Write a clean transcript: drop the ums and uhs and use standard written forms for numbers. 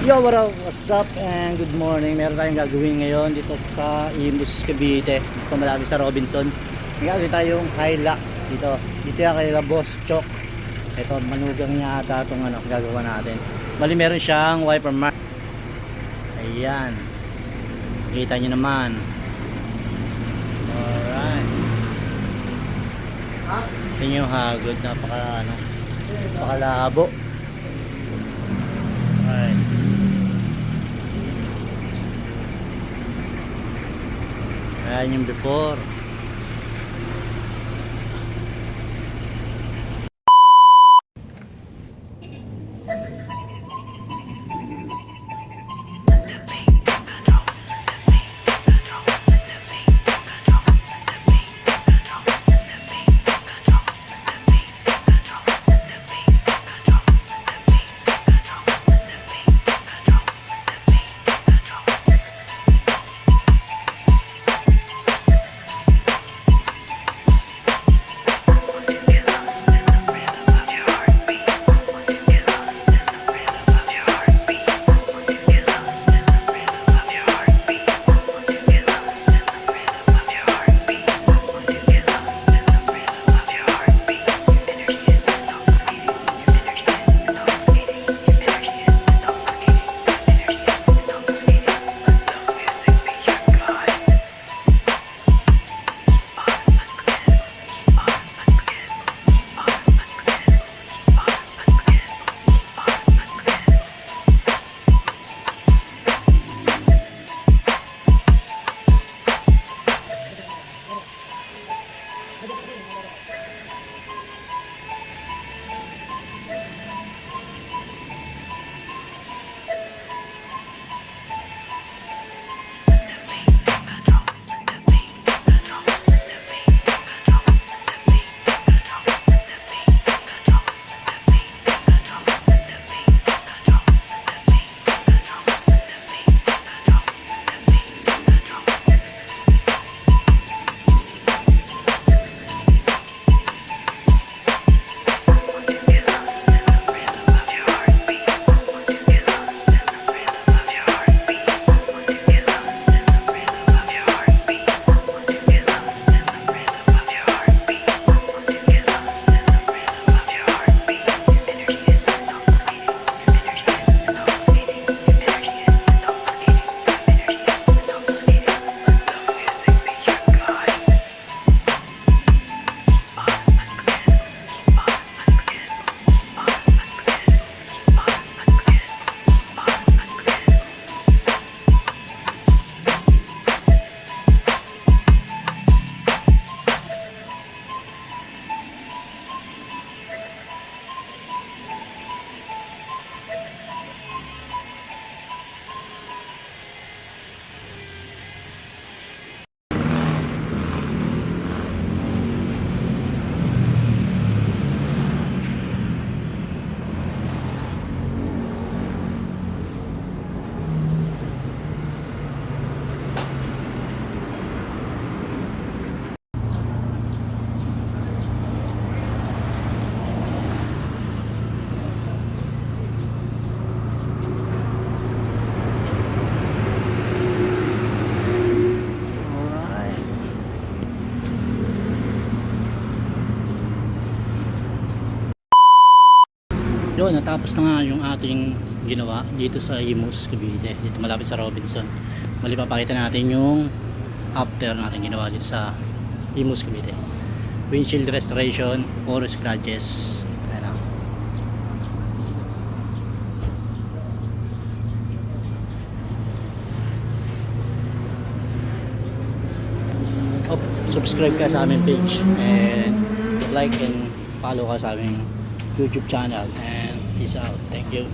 Yo, what's up and good morning. Meron tayong gagawin ngayon dito sa Imus, Cavite. Dito malapit sa Robinson. May gagawin tayong Hilux dito. Dito yan kay Boss Chok. Ito, manugang niya ata itong gagawa natin. Bali meron siyang wiper mark. Ayan. Kita nyo naman. Alright. Ito yung hagod. Napakalabo. Alright. Ayan yung before. Yun, natapos na nga yung ating ginawa dito sa Imus, Cavite. Dito malapit sa Robinson. Mali papakita natin yung after natin ginawa dito sa Imus, Cavite. Windshield restoration, 4 scratches. Ayan na. Subscribe ka sa aming page and like and follow ka sa aming YouTube channel, and peace out. Thank you.